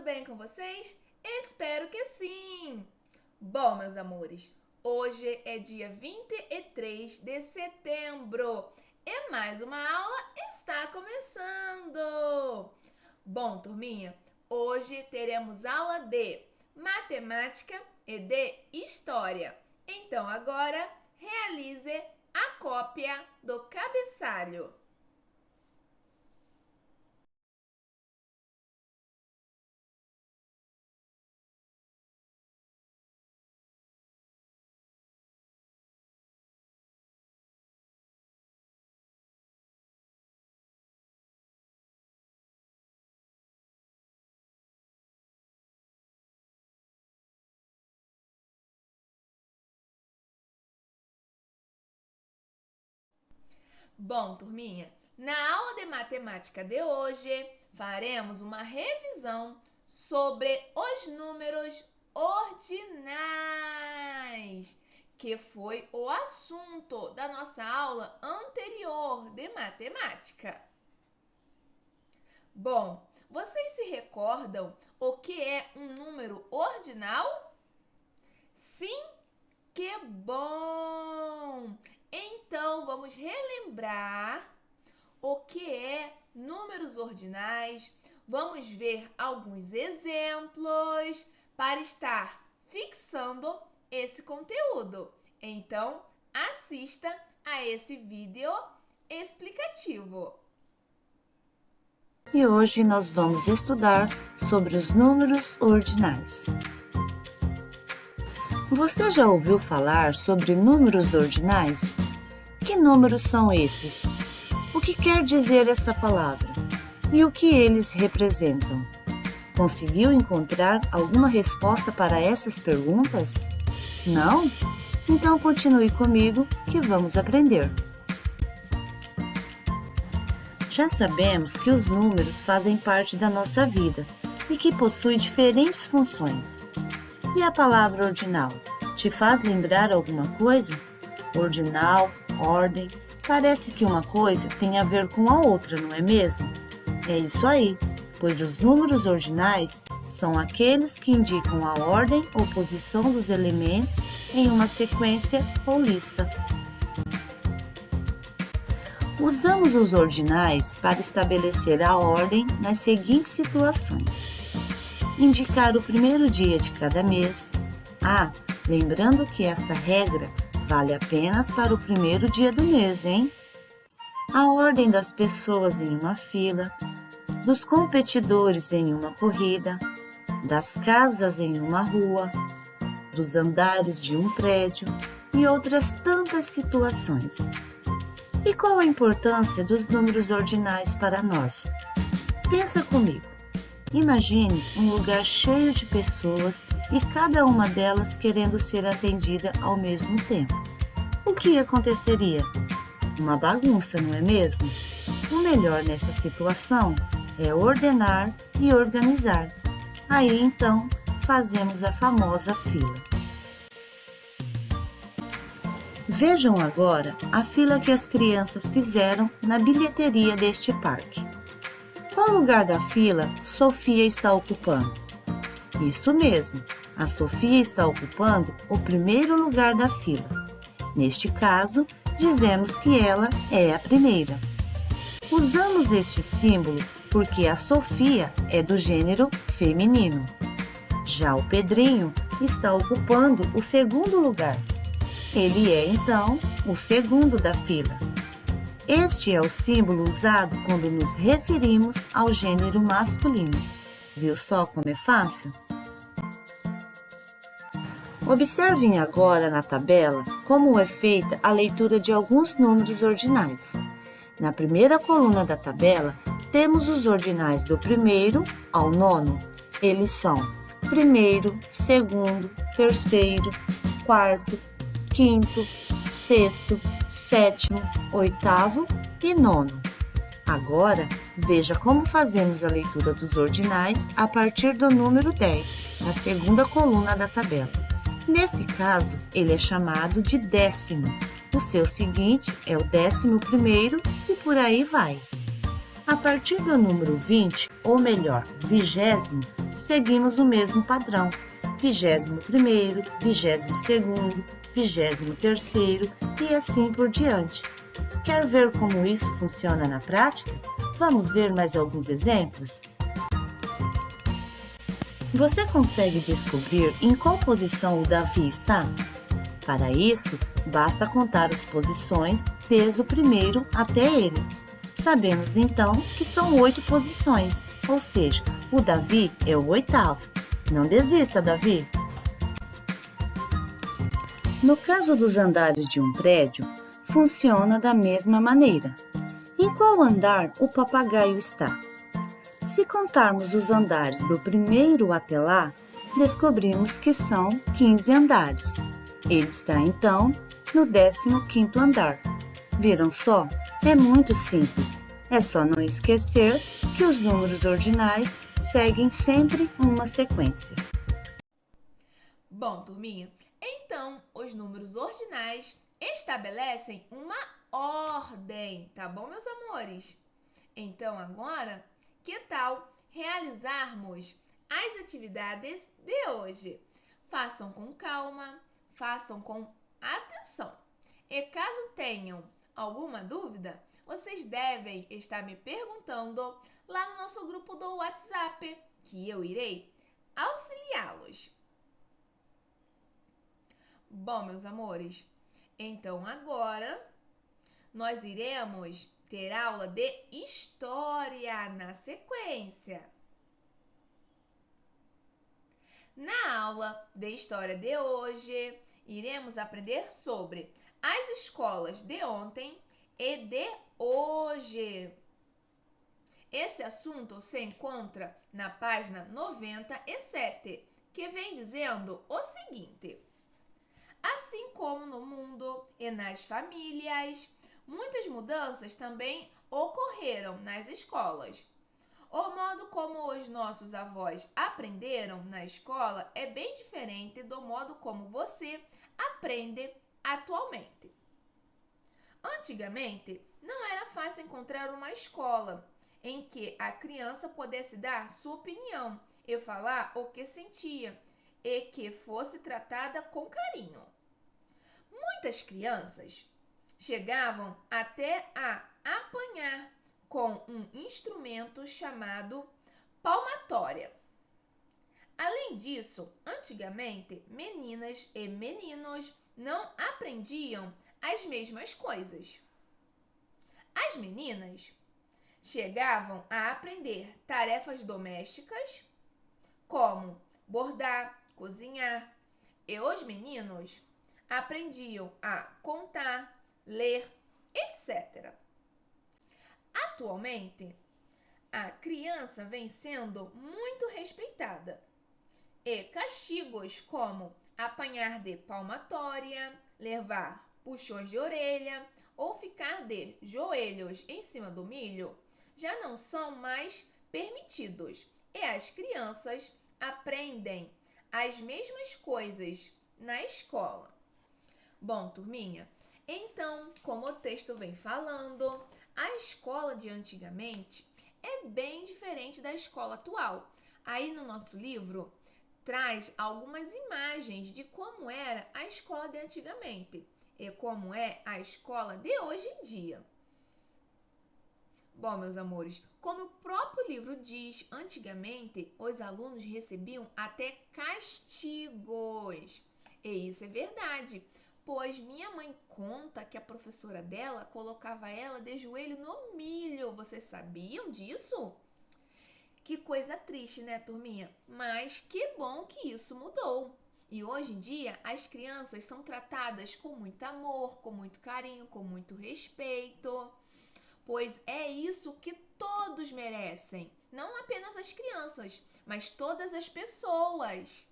bem com vocês? Espero que sim! Bom, meus amores, hoje é dia 23 de setembro e mais uma aula está começando! Bom, turminha, hoje teremos aula de matemática e de história. Então, agora, realize a cópia do cabeçalho. Bom, turminha, na aula de matemática de hoje, faremos uma revisão sobre os números ordinais, que foi o assunto da nossa aula anterior de matemática. Bom, vocês se recordam o que é um número ordinal? Sim? Que bom! Então, vamos relembrar o que é números ordinais. Vamos ver alguns exemplos para estar fixando esse conteúdo. Então, assista a esse vídeo explicativo. E hoje nós vamos estudar sobre os números ordinais. Você já ouviu falar sobre números ordinais? Que números são esses? O que quer dizer essa palavra? E o que eles representam? Conseguiu encontrar alguma resposta para essas perguntas? Não? Então continue comigo que vamos aprender. Já sabemos que os números fazem parte da nossa vida e que possuem diferentes funções. E a palavra ordinal te faz lembrar alguma coisa? Ordinal, ordem, parece que uma coisa tem a ver com a outra, não é mesmo? É isso aí, pois os números ordinais são aqueles que indicam a ordem ou posição dos elementos em uma sequência ou lista. Usamos os ordinais para estabelecer a ordem nas seguintes situações: indicar o primeiro dia de cada mês. Lembrando que essa regra vale apenas para o primeiro dia do mês, hein? A ordem das pessoas em uma fila, dos competidores em uma corrida, das casas em uma rua, dos andares de um prédio e outras tantas situações. E qual a importância dos números ordinais para nós? Pensa comigo. Imagine um lugar cheio de pessoas e cada uma delas querendo ser atendida ao mesmo tempo. O que aconteceria? Uma bagunça, não é mesmo? O melhor nessa situação é ordenar e organizar. Aí então fazemos a famosa fila. Vejam agora a fila que as crianças fizeram na bilheteria deste parque. Qual lugar da fila Sofia está ocupando? Isso mesmo, a Sofia está ocupando o primeiro lugar da fila. Neste caso, dizemos que ela é a primeira. Usamos este símbolo porque a Sofia é do gênero feminino. Já o Pedrinho está ocupando o segundo lugar. Ele é, então, o segundo da fila. Este é o símbolo usado quando nos referimos ao gênero masculino. Viu só como é fácil? Observem agora na tabela como é feita a leitura de alguns números ordinais. Na primeira coluna da tabela, temos os ordinais do primeiro ao nono. Eles são primeiro, segundo, terceiro, quarto, quinto, sexto, sétimo, oitavo e nono. Agora, veja como fazemos a leitura dos ordinais a partir do número 10, na segunda coluna da tabela. Nesse caso, ele é chamado de décimo. O seu seguinte é o 11º e por aí vai. A partir do número 20, ou melhor, 20º, seguimos o mesmo padrão. 21º, 22º, 23º e assim por diante. Quer ver como isso funciona na prática? Vamos ver mais alguns exemplos? Você consegue descobrir em qual posição o Davi está? Para isso, basta contar as posições desde o primeiro até ele. Sabemos então que são 8 posições, ou seja, o Davi é o 8º. Não desista, Davi! No caso dos andares de um prédio, funciona da mesma maneira. Em qual andar o papagaio está? Se contarmos os andares do primeiro até lá, descobrimos que são 15 andares. Ele está, então, no 15º andar. Viram só? É muito simples. É só não esquecer que os números ordinais seguem sempre uma sequência. Bom, turminha, então os números ordinais estabelecem uma ordem, tá bom, meus amores? Então, agora, que tal realizarmos as atividades de hoje? Façam com calma, façam com atenção. E caso tenham alguma dúvida, vocês devem estar me perguntando lá no nosso grupo do WhatsApp, que eu irei auxiliá-los. Bom, meus amores, então agora nós iremos ter aula de história na sequência. Na aula de história de hoje, iremos aprender sobre as escolas de ontem e de hoje. Esse assunto se encontra na página 97, que vem dizendo o seguinte: assim como no mundo e nas famílias, muitas mudanças também ocorreram nas escolas. O modo como os nossos avós aprenderam na escola é bem diferente do modo como você aprende atualmente. Antigamente, não era fácil encontrar uma escola em que a criança pudesse dar sua opinião e falar o que sentia e que fosse tratada com carinho. Muitas crianças chegavam até a apanhar com um instrumento chamado palmatória. Além disso, antigamente, meninas e meninos não aprendiam as mesmas coisas. As meninas chegavam a aprender tarefas domésticas, como bordar, cozinhar, e os meninos aprendiam a contar, ler, etc. Atualmente, a criança vem sendo muito respeitada e castigos como apanhar de palmatória, levar puxões de orelha ou ficar de joelhos em cima do milho já não são mais permitidos e as crianças aprendem as mesmas coisas na escola. Bom, turminha, então, como o texto vem falando, a escola de antigamente é bem diferente da escola atual. Aí no nosso livro traz algumas imagens de como era a escola de antigamente e como é a escola de hoje em dia. Bom, meus amores, como o próprio livro diz, antigamente os alunos recebiam até castigos. E isso é verdade, pois minha mãe conta que a professora dela colocava ela de joelho no milho. Vocês sabiam disso? Que coisa triste, né, turminha? Mas que bom que isso mudou. E hoje em dia, as crianças são tratadas com muito amor, com muito carinho, com muito respeito, pois é isso que todos merecem. Não apenas as crianças, mas todas as pessoas.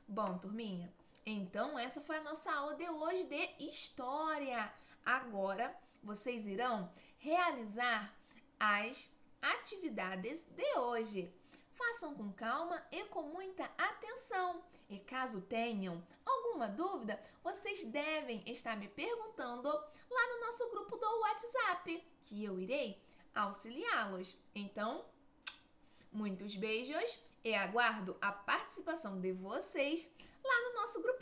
Bom, turminha, então essa foi a nossa aula de hoje de história. Agora, vocês irão realizar as atividades de hoje. Façam com calma e com muita atenção. E caso tenham alguma dúvida, vocês devem estar me perguntando lá no nosso grupo do WhatsApp, que eu irei auxiliá-los. Então, muitos beijos e aguardo a participação de vocês lá no nosso grupinho.